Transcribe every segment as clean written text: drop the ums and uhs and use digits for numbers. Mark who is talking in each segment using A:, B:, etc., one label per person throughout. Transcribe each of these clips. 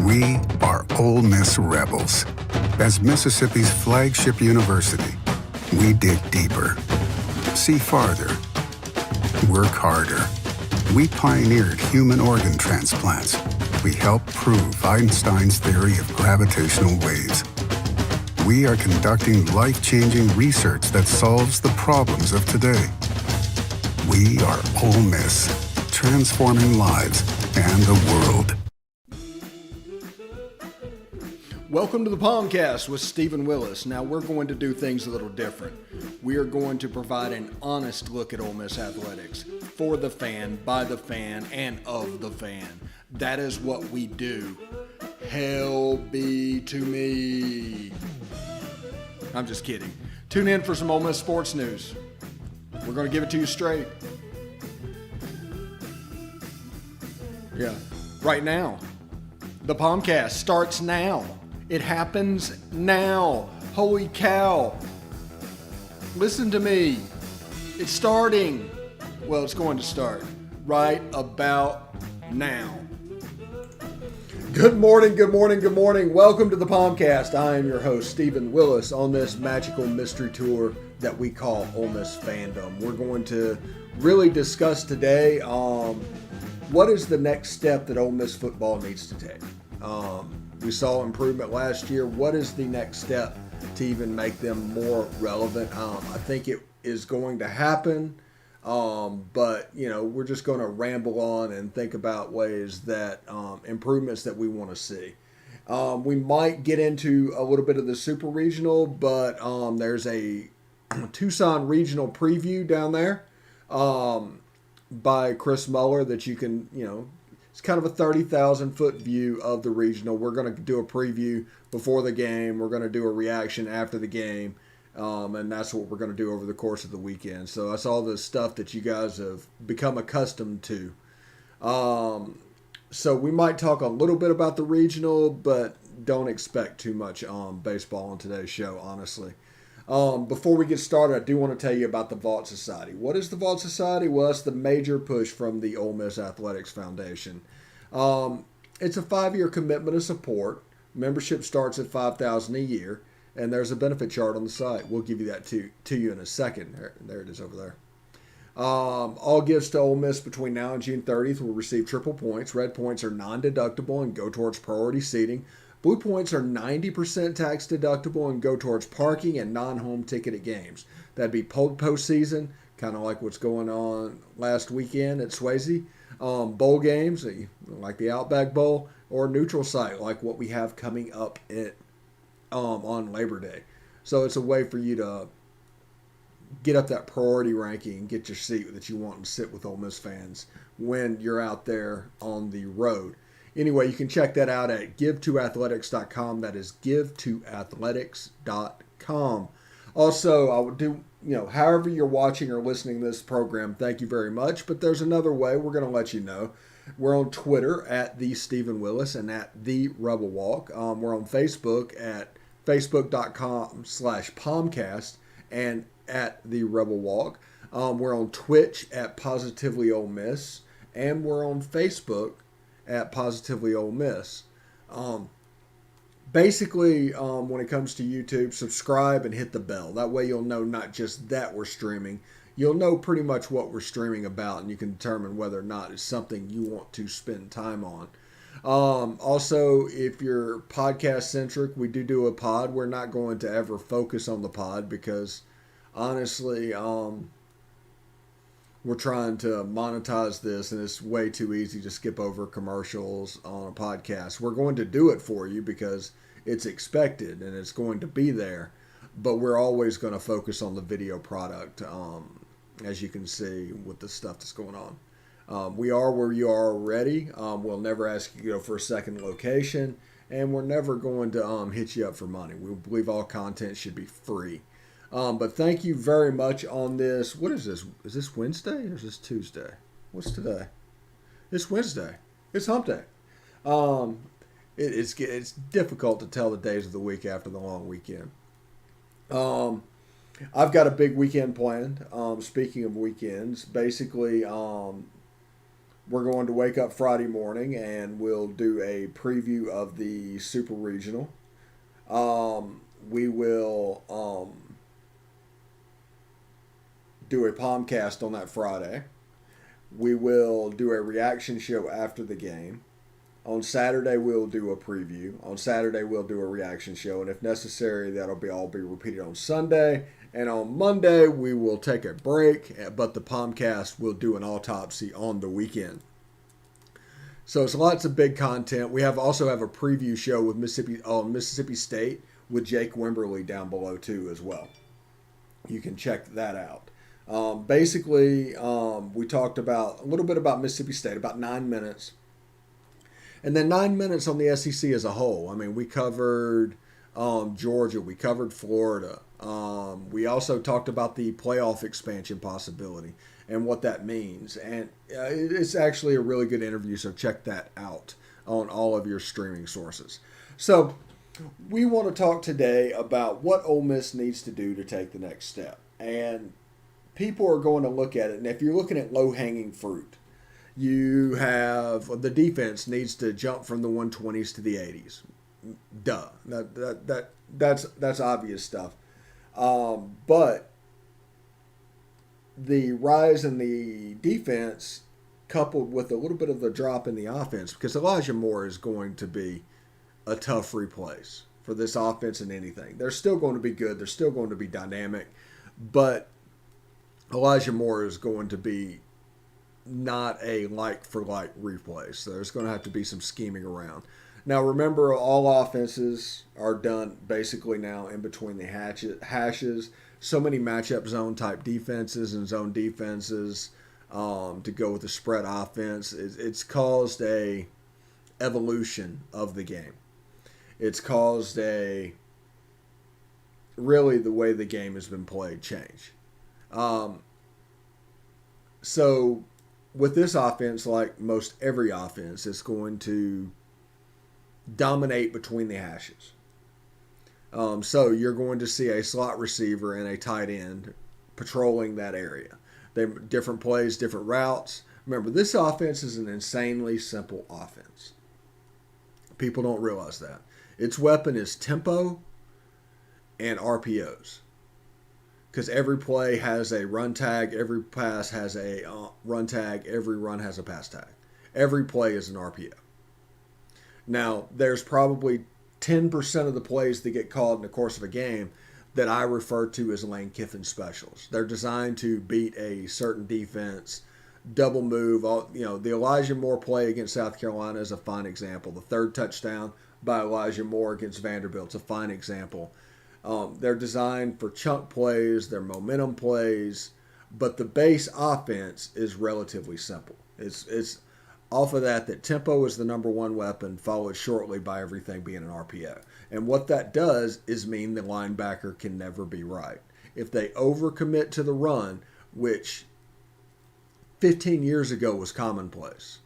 A: We are Ole Miss Rebels. As Mississippi's flagship university, we dig deeper, see farther, work harder. We pioneered human organ transplants. We helped prove Einstein's theory of gravitational waves. We are conducting life-changing research that solves the problems of today. We are Ole Miss, transforming lives and the world.
B: Welcome to the POMcast with Stephen Willis. Now we're going to do things a little different. We are going to provide an honest look at Ole Miss athletics for the fan, by the fan, and of the fan. That is what we do. Hell be to me. I'm just kidding. Tune in for some Ole Miss sports news. We're going to give it to you straight. Yeah, right now. The POMcast starts now. It happens now. Holy cow. Listen to me. It's starting. Well, it's going to start right about now. Good morning, good morning, good morning. Welcome to the POMcast. I am your host, Stephen Willis, on this magical mystery tour that we call Ole Miss Fandom. We're going to really discuss today what is the next step that Ole Miss football needs to take. We saw improvement last year. What is the next step to even make them more relevant? I think it is going to happen, but we're just going to ramble on and think about ways that improvements that we want to see. We might get into a little bit of the super regional, but there's a Tucson regional preview down there by Chris Muller that you can, it's kind of a 30,000 foot view of the regional. We're going to do a preview before the game. We're going to do a reaction after the game. And that's what we're going to do over the course of the weekend. So that's all the stuff that you guys have become accustomed to. So we might talk a little bit about the regional, but don't expect too much baseball on today's show, honestly. Before we get started, I do want to tell you about the Vault Society. What is the Vault Society? Well, it's the major push from the Ole Miss Athletics Foundation. It's a 5-year commitment of support. Membership starts at $5,000 a year, and there's a benefit chart on the site. We'll give you that to you in a second. There it is over there. All gifts to Ole Miss between now and June 30th will receive triple points. Red points are non-deductible and go towards priority seating. Blue points are 90% tax deductible and go towards parking and non-home ticketed games. That'd be postseason, kind of like what's going on last weekend at Swayze. Bowl games, like the Outback Bowl, or neutral site, like what we have coming up on Labor Day. So it's a way for you to get up that priority ranking and get your seat that you want and sit with Ole Miss fans when you're out there on the road. Anyway, you can check that out at give2athletics.com. That is give2athletics.com. Also, I would do, however you're watching or listening to this program, thank you very much. But there's another way we're going to let you know. We're on Twitter at the Stephen Willis and at the Rebel Walk. We're on Facebook at facebook.com/POMcast and at the Rebel Walk. We're on Twitch at positivelyolemiss, and we're on Facebook at Positively Ole Miss. Basically, when it comes to YouTube, subscribe and hit the bell. That way you'll know not just that we're streaming, you'll know pretty much what we're streaming about, and you can determine whether or not it's something you want to spend time on. Also, if you're podcast-centric, we do a pod. We're not going to ever focus on the pod because, honestly, we're trying to monetize this, and it's way too easy to skip over commercials on a podcast. We're going to do it for you because it's expected and it's going to be there, but we're always going to focus on the video product, as you can see with the stuff that's going on. We are where you are already. We'll never ask you to go for a second location, and we're never going to hit you up for money. We believe all content should be free. But thank you very much on this. What is this? Is this Wednesday or is this Tuesday? What's today? It's Wednesday. It's hump day. It's difficult to tell the days of the week after the long weekend. I've got a big weekend planned. Speaking of weekends, basically we're going to wake up Friday morning and we'll do a preview of the Super Regional. We will do a POMcast on that Friday. We will do a reaction show after the game. On Saturday, we'll do a preview. On Saturday, we'll do a reaction show. And if necessary, that'll all be repeated on Sunday. And on Monday, we will take a break. But the POMcast will do an autopsy on the weekend. So it's lots of big content. We also have a preview show with Mississippi State with Jake Wimberly down below too as well. You can check that out. Basically, we talked about a little bit about Mississippi State, about 9 minutes. And then 9 minutes on the SEC as a whole. I mean, we covered Georgia. We covered Florida. We also talked about the playoff expansion possibility and what that means. And it's actually a really good interview, so check that out on all of your streaming sources. So we want to talk today about what Ole Miss needs to do to take the next step. And people are going to look at it. And if you're looking at low-hanging fruit, you have the defense needs to jump from the 120s to the 80s. Duh. That's obvious stuff. But the rise in the defense coupled with a little bit of the drop in the offense, because Elijah Moore is going to be a tough replace for this offense and anything. They're still going to be good. They're still going to be dynamic. But Elijah Moore is going to be not a like-for-like replace. So there's going to have to be some scheming around. Now, remember, all offenses are done basically now in between the hashes. So many matchup zone type defenses and zone defenses to go with the spread offense. It's caused a evolution of the game. It's caused really the way the game has been played change. So with this offense, like most every offense, it's going to dominate between the hashes. So you're going to see a slot receiver and a tight end patrolling that area. They different plays, different routes. Remember, this offense is an insanely simple offense. People don't realize that. Its weapon is tempo and RPOs. Because every play has a run tag, every pass has a run tag, every run has a pass tag. Every play is an RPO. Now, there's probably 10% of the plays that get called in the course of a game that I refer to as Lane Kiffin specials. They're designed to beat a certain defense, double move. The Elijah Moore play against South Carolina is a fine example. The third touchdown by Elijah Moore against Vanderbilt is a fine example. They're designed for chunk plays, they're momentum plays, but the base offense is relatively simple. It's off of that tempo is the number one weapon, followed shortly by everything being an RPO. And what that does is mean the linebacker can never be right. If they overcommit to the run, which 15 years ago was commonplace,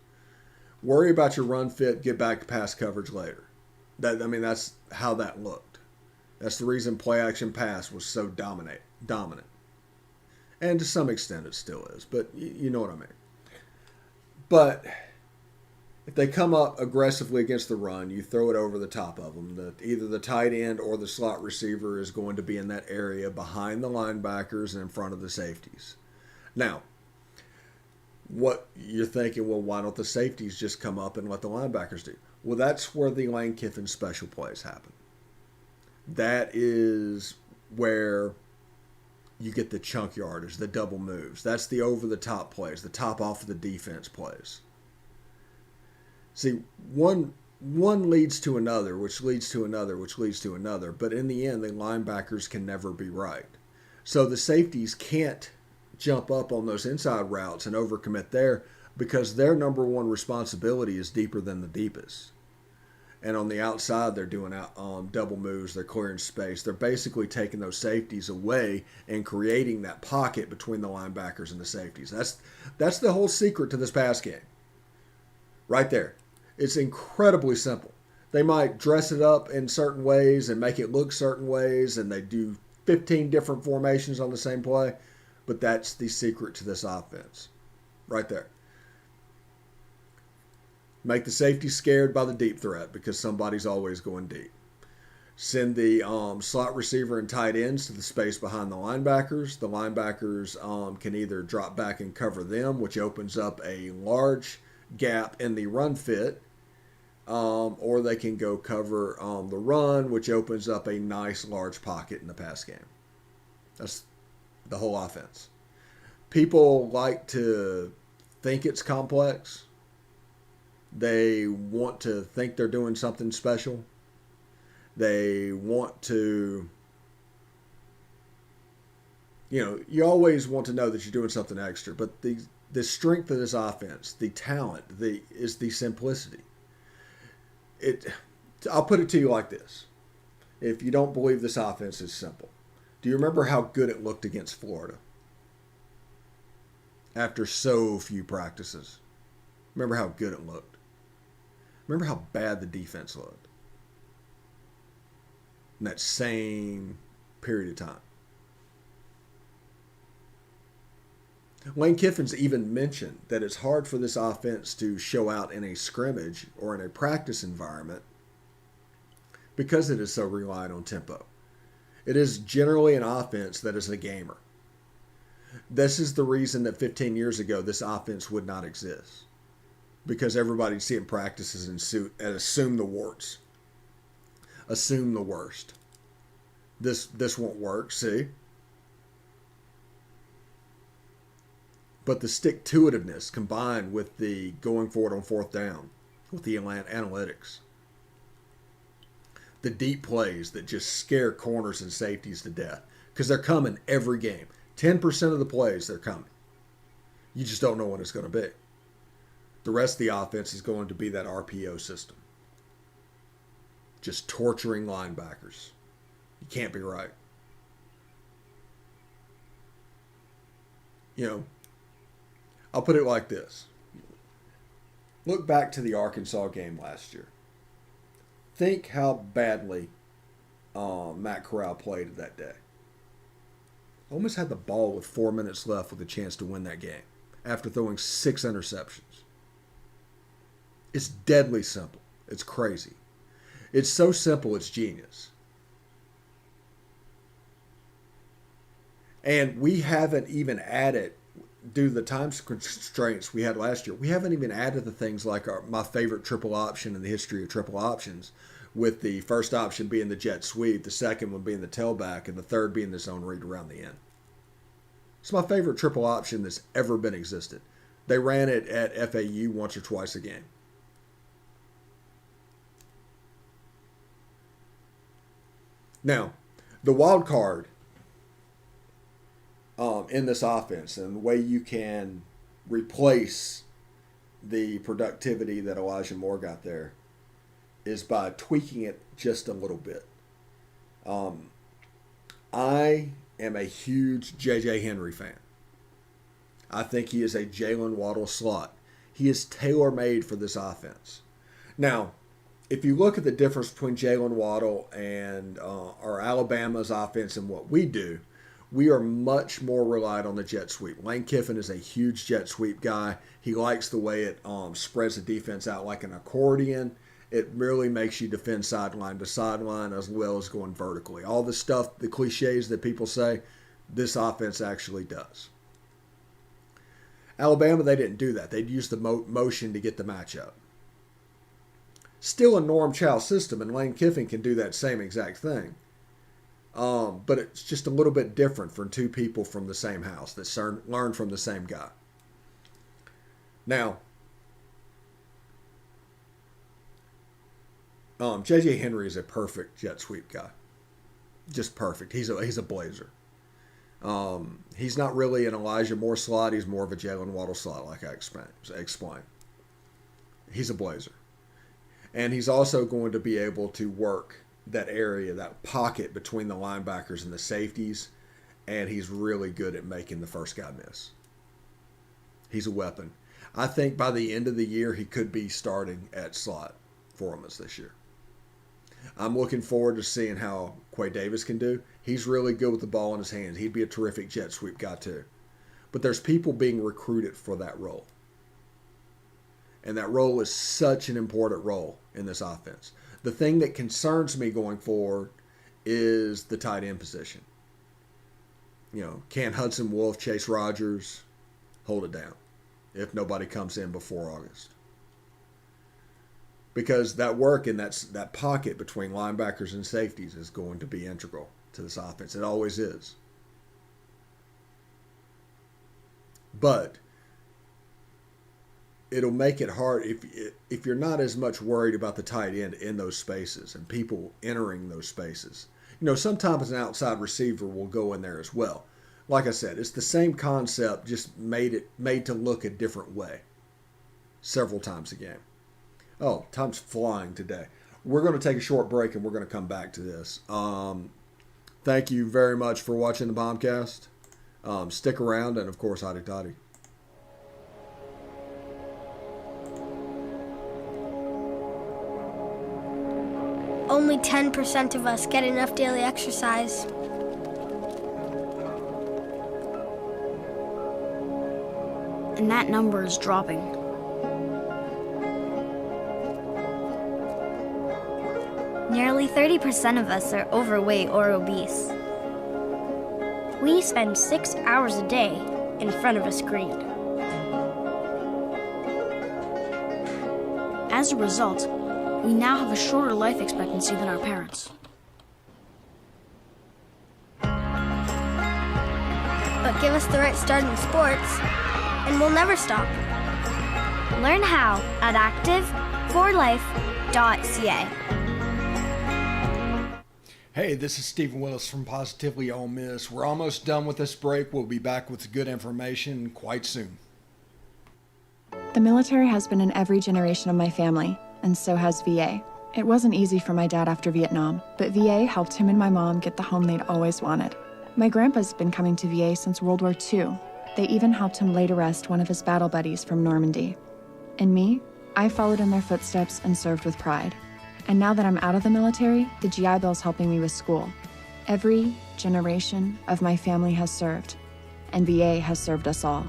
B: worry about your run fit, get back to pass coverage later. That's how that looked. That's the reason play action pass was so dominant. And to some extent it still is, but you know what I mean. But if they come up aggressively against the run, you throw it over the top of them. Either the tight end or the slot receiver is going to be in that area behind the linebackers and in front of the safeties. Now, what you're thinking, well, why don't the safeties just come up and let the linebackers do? Well, that's where the Lane Kiffin special plays happen. That is where you get the chunk yardage, the double moves. That's the over-the-top plays, the top off of the defense plays. See, one leads to another, which leads to another, which leads to another. But in the end, the linebackers can never be right. So the safeties can't jump up on those inside routes and overcommit there because their number one responsibility is deeper than the deepest. And on the outside, they're doing double moves. They're clearing space. They're basically taking those safeties away and creating that pocket between the linebackers and the safeties. That's the whole secret to this pass game. Right there. It's incredibly simple. They might dress it up in certain ways and make it look certain ways, and they do 15 different formations on the same play, but that's the secret to this offense. Right there. Make the safety scared by the deep threat because somebody's always going deep. Send the slot receiver and tight ends to the space behind the linebackers. The linebackers can either drop back and cover them, which opens up a large gap in the run fit, or they can go cover the run, which opens up a nice large pocket in the pass game. That's the whole offense. People like to think it's complex. They want to think they're doing something special. They want to, you always want to know that you're doing something extra. But the strength of this offense, the talent, is the simplicity. I'll put it to you like this. If you don't believe this offense is simple, do you remember how good it looked against Florida? After so few practices. Remember how good it looked. Remember how bad the defense looked. In that same period of time. Lane Kiffin's even mentioned that it's hard for this offense to show out in a scrimmage or in a practice environment because it is so reliant on tempo. It is generally an offense that is a gamer. This is the reason that 15 years ago this offense would not exist. Because everybody'd see it in practices and assume the warts. Assume the worst. This won't work, see? But the stick-to-itiveness combined with the going forward on fourth down, with the analytics, the deep plays that just scare corners and safeties to death, because they're coming every game. 10% of the plays, they're coming. You just don't know what it's going to be. The rest of the offense is going to be that RPO system. Just torturing linebackers. You can't be right. I'll put it like this. Look back to the Arkansas game last year. Think how badly Matt Corral played that day. Almost had the ball with 4 minutes left with a chance to win that game after throwing 6 interceptions. It's deadly simple. It's crazy. It's so simple, it's genius. And we haven't even added, due to the time constraints we had last year, we haven't even added the things like my favorite triple option in the history of triple options, with the first option being the jet sweep, the second one being the tailback, and the third being the zone read around the end. It's my favorite triple option that's ever been existed. They ran it at FAU once or twice a game. Now, the wild card in this offense and the way you can replace the productivity that Elijah Moore got there is by tweaking it just a little bit. I am a huge J.J. Henry fan. I think he is a Jalen Waddle slot. He is tailor-made for this offense. Now, if you look at the difference between Jalen Waddle and our Alabama's offense and what we do, we are much more reliant on the jet sweep. Lane Kiffin is a huge jet sweep guy. He likes the way it spreads the defense out like an accordion. It really makes you defend sideline to sideline as well as going vertically. All the stuff, the cliches that people say, this offense actually does. Alabama, they didn't do that. They'd use the motion to get the matchup. Still a Norm Chow system, and Lane Kiffin can do that same exact thing. But it's just a little bit different from two people from the same house that learned from the same guy. Now, J.J. Henry is a perfect jet sweep guy. Just perfect. He's a blazer. He's not really an Elijah Moore slot. He's more of a Jalen Waddle slot, like I explained. He's a blazer. And he's also going to be able to work that area, that pocket between the linebackers and the safeties, and he's really good at making the first guy miss. He's a weapon. I think by the end of the year, he could be starting at slot for us this year. I'm looking forward to seeing how Quay Davis can do. He's really good with the ball in his hands. He'd be a terrific jet sweep guy too. But there's people being recruited for that role. And that role is such an important role in this offense. The thing that concerns me going forward is the tight end position. Can Hudson Wolf, Chase Rogers hold it down if nobody comes in before August? Because that work in that pocket between linebackers and safeties is going to be integral to this offense. It always is. But it'll make it hard if you're not as much worried about the tight end in those spaces and people entering those spaces. Sometimes an outside receiver will go in there as well. Like I said, it's the same concept, just made to look a different way several times a game. Oh, time's flying today. We're going to take a short break and we're going to come back to this. Thank you very much for watching the POMcast. Stick around, and of course, hotty toddy.
C: Only 10% of us get enough daily exercise.
D: And that number is dropping.
E: Nearly 30% of us are overweight or obese.
C: We spend 6 hours a day in front of a screen.
D: As a result, we now have a shorter life expectancy than our parents.
C: But give us the right start in sports, and we'll never stop.
E: Learn how at active4life.ca.
B: Hey, this is Stephen Willis from Positively Ole Miss. We're almost done with this break. We'll be back with good information quite soon.
F: The military has been in every generation of my family, and so has VA. It wasn't easy for my dad after Vietnam, but VA helped him and my mom get the home they'd always wanted. My grandpa's been coming to VA since World War II. They even helped him lay to rest one of his battle buddies from Normandy. And me, I followed in their footsteps and served with pride. And now that I'm out of the military, the GI Bill's helping me with school. Every generation of my family has served, and VA has served us all.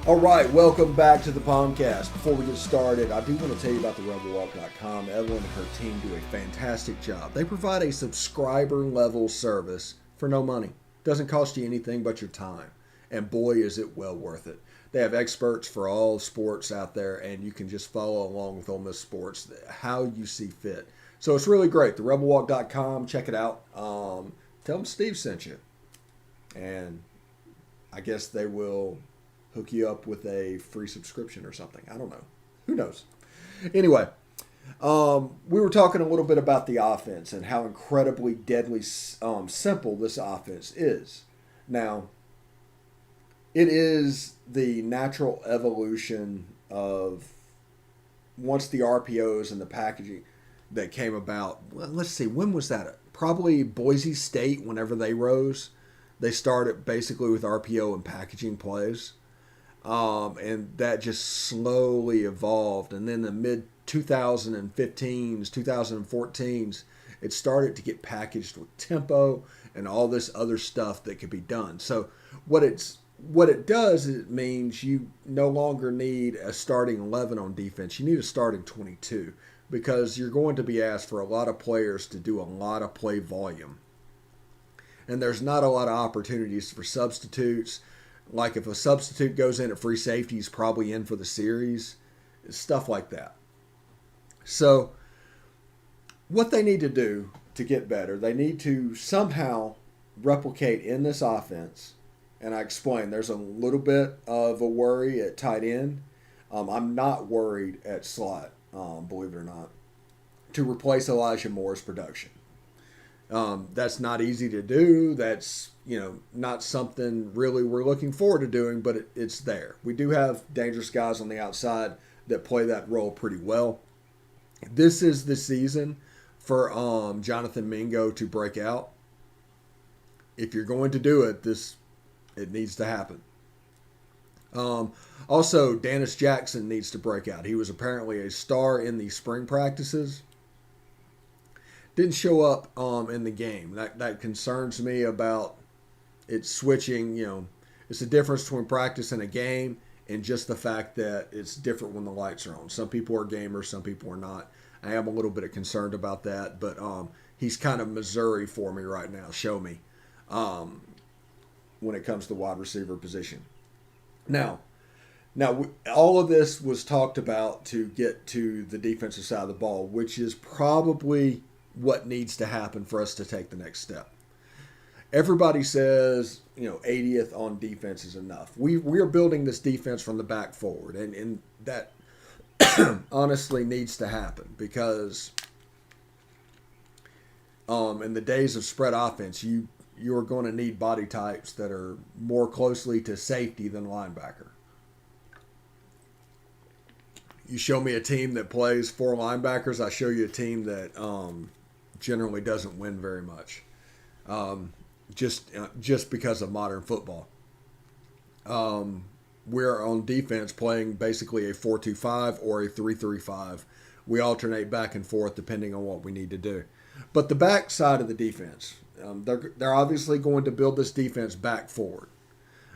B: All right, welcome back to the POMcast. Before we get started, I do want to tell you about the rebelwalk.com. Evelyn and her team do a fantastic job. They provide a subscriber-level service for no money. Doesn't cost you anything but your time. And boy, is it well worth it. They have experts for all sports out there, and you can just follow along with Ole Miss sports how you see fit. So it's really great. The rebelwalk.com, check it out. Tell them Steve sent you. And I guess they will hook you up with a free subscription or something. I don't know. Who knows? Anyway, we were talking a little bit about the offense and how incredibly deadly simple this offense is. Now, it is the natural evolution of once the RPOs and the packaging that came about. Well, let's see, when was that? Probably Boise State, whenever they rose. They started basically with RPO and packaging plays. And that just slowly evolved. And then the mid-2015s, 2014s, it started to get packaged with tempo and all this other stuff that could be done. So what it does is it means you no longer need a starting 11 on defense. You need a starting 22 because you're going to be asked for a lot of players to do a lot of play volume. And there's not a lot of opportunities for substitutes. Like if a substitute goes in at free safety, he's probably in for the series. Stuff like that. So what they need to do to get better, they need to somehow replicate in this offense. And I explained, there's a little bit of a worry at tight end. I'm not worried at slot, believe it or not, to replace Elijah Moore's production. That's not easy to do. That's, not something really we're looking forward to doing, but it's there. We do have dangerous guys on the outside that play that role pretty well. This is the season for Jonathan Mingo to break out. If you're going to do it, it needs to happen. Also, Dennis Jackson needs to break out. He was apparently a star in the spring practices. Didn't show up in the game. That concerns me about it switching. It's the difference between practice and a game, and just the fact that it's different when the lights are on. Some people are gamers, some people are not. I am a little bit concerned about that, but he's kind of Missouri for me right now. Show me when it comes to the wide receiver position. Now, all of this was talked about to get to the defensive side of the ball, which is probably what needs to happen for us to take the next step. Everybody says, 80th on defense is enough. We are building this defense from the back forward, and that honestly needs to happen because in the days of spread offense, you are going to need body types that are more closely to safety than linebacker. You show me a team that plays 4 linebackers, I show you a team that generally doesn't win very much. Just because of modern football. We're on defense playing basically a 4-2-5 or a 3-3-5. We alternate back and forth depending on what we need to do. But the back side of the defense, they're obviously going to build this defense back forward.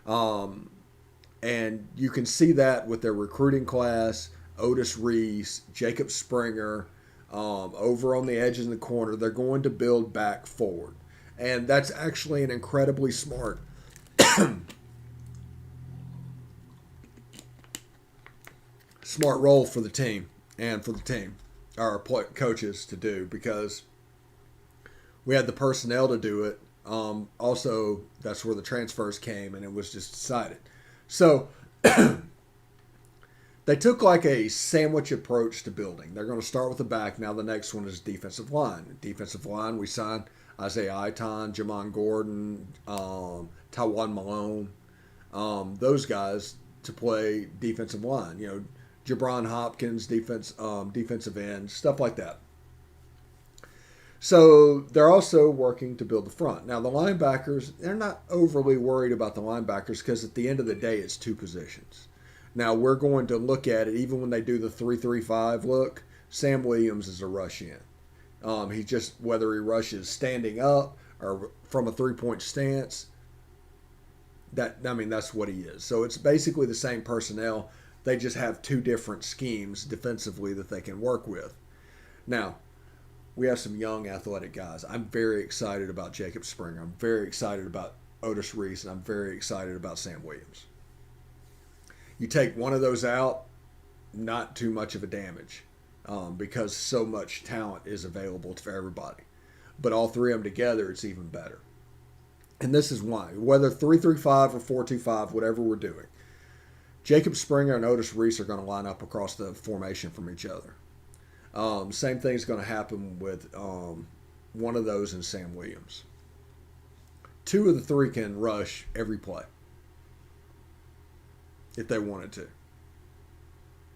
B: And you can see that with their recruiting class, Otis Reese, Jacob Springer, over on the edges in the corner. They're going to build back forward. And that's actually an incredibly smart role for the team and for the team, our coaches to do, because we had the personnel to do it. Also, that's where the transfers came, and it was just decided. So they took like a sandwich approach to building. They're going to start with the back. Now the next one is defensive line. Defensive line, we signed Isaiah Iton, Jamon Gordon, Tywon Malone, those guys to play defensive line. Jabron Hopkins, defensive end, stuff like that. So they're also working to build the front. Now the linebackers, they're not overly worried about the linebackers because at the end of the day, it's 2 positions. Now we're going to look at it, even when they do the 3-3-5 look, Sam Williams is a rush in. He just, whether he rushes standing up or from a 3-point stance, that's what he is. So it's basically the same personnel. They just have 2 different schemes defensively that they can work with. Now, we have some young athletic guys. I'm very excited about Jacob Springer. I'm very excited about Otis Reese, and I'm very excited about Sam Williams. You take one of those out, not too much of a damage. Because so much talent is available for everybody. But all 3 of them together, it's even better. And this is why. Whether 3-3-5 or 4-2-5, whatever we're doing, Jacob Springer and Otis Reese are going to line up across the formation from each other. Same thing is going to happen with one of those and Sam Williams. 2 of the 3 can rush every play if they wanted to.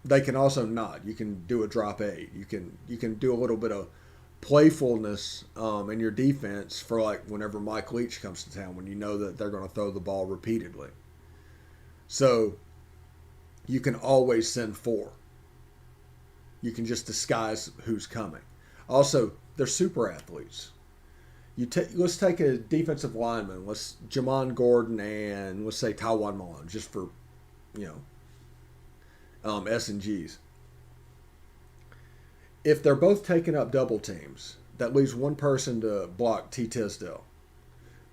B: They can also not. You can do a drop 8. You can do a little bit of playfulness in your defense for like whenever Mike Leach comes to town, when you know that they're going to throw the ball repeatedly. So you can always send 4. You can just disguise who's coming. Also, they're super athletes. Let's take a defensive lineman. Let's Jamon Gordon and let's say Tywon Malone, just for S&Gs. If they're both taking up double teams, that leaves one person to block T. Tisdale.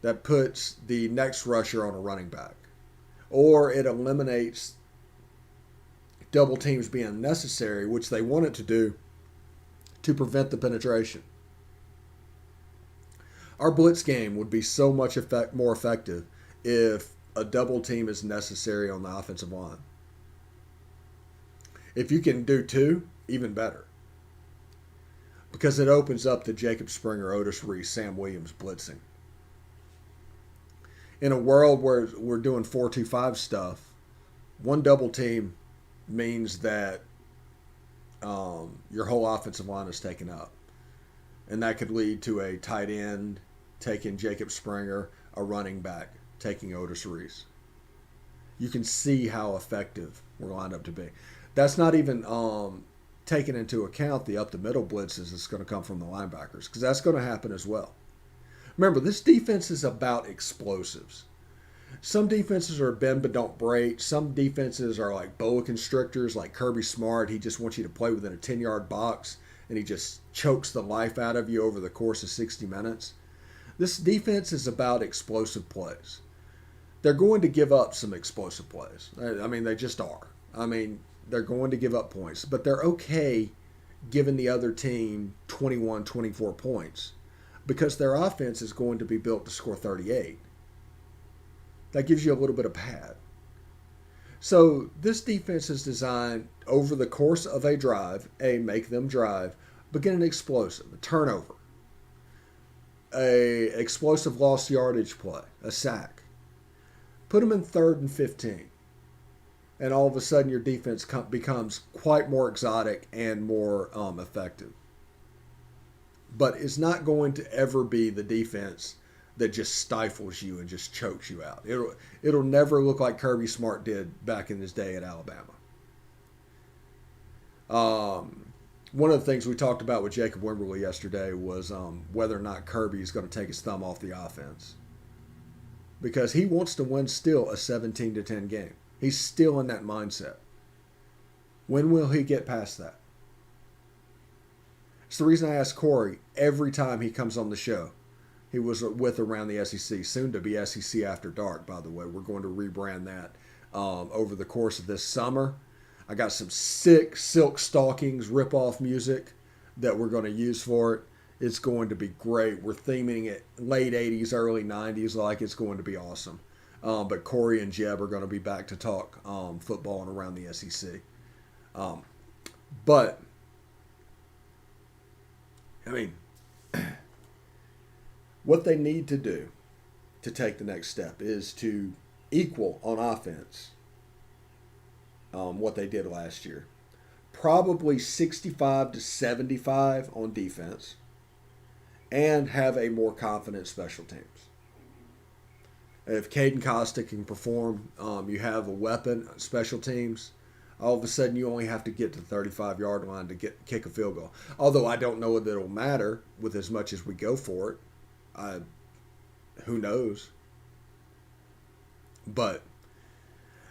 B: That puts the next rusher on a running back. Or it eliminates double teams being necessary, which they want it to do, to prevent the penetration. Our blitz game would be so much more effective if a double team is necessary on the offensive line. If you can do 2, even better. Because it opens up to Jacob Springer, Otis Reese, Sam Williams blitzing. In a world where we're doing 4-2-5 stuff, one double team means that your whole offensive line is taken up. And that could lead to a tight end taking Jacob Springer, a running back taking Otis Reese. You can see how effective we're lined up to be. That's not even taking into account the up-the-middle blitzes that's going to come from the linebackers, because that's going to happen as well. Remember, this defense is about explosives. Some defenses are bend but don't break. Some defenses are like boa constrictors, like Kirby Smart. He just wants you to play within a 10-yard box, and he just chokes the life out of you over the course of 60 minutes. This defense is about explosive plays. They're going to give up some explosive plays. I mean, they just are. I mean, they're going to give up points, but they're okay giving the other team 21, 24 points because their offense is going to be built to score 38. That gives you a little bit of pad. So this defense is designed over the course of a drive, make them drive, but get an explosive, a turnover, a explosive lost yardage play, a sack. Put them in 3rd and 15. And all of a sudden your defense becomes quite more exotic and more effective. But it's not going to ever be the defense that just stifles you and just chokes you out. It'll never look like Kirby Smart did back in his day at Alabama. One of the things we talked about with Jacob Wimberly yesterday was whether or not Kirby is going to take his thumb off the offense. Because he wants to win still a 17-10 game. He's still in that mindset. When will he get past that? It's the reason I ask Corey every time he comes on the show. He was with Around the SEC, soon to be SEC After Dark, by the way. We're going to rebrand that over the course of this summer. I got some sick Silk Stockings rip-off music that we're going to use for it. It's going to be great. We're theming it late 80s, early 90s like it's going to be awesome. But Corey and Jeb are going to be back to talk football and Around the SEC. But, I mean, what they need to do to take the next step is to equal on offense what they did last year. Probably 65 to 75 on defense, and have a more confident special teams. If Caden Costa can perform, you have a weapon, special teams. All of a sudden, you only have to get to the 35-yard line to kick a field goal. Although I don't know that it'll matter with as much as we go for it. Who knows? But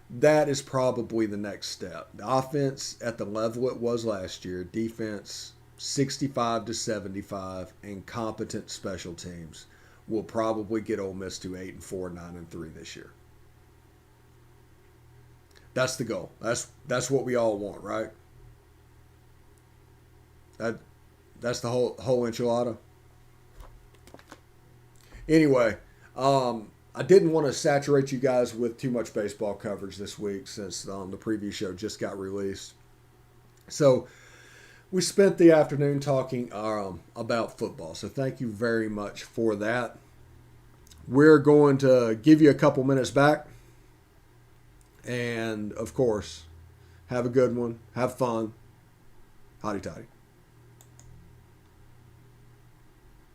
B: that is probably the next step. The offense at the level it was last year, defense 65 to 75, and competent special teams will probably get Ole Miss to 8-4, 9-3 this year. That's the goal. That's what we all want, right? That's the whole enchilada. Anyway, I didn't want to saturate you guys with too much baseball coverage this week since the preview show just got released. So we spent the afternoon talking about football. So thank you very much for that. We're going to give you a couple minutes back. And, of course, have a good one. Have fun. Hotty toddy.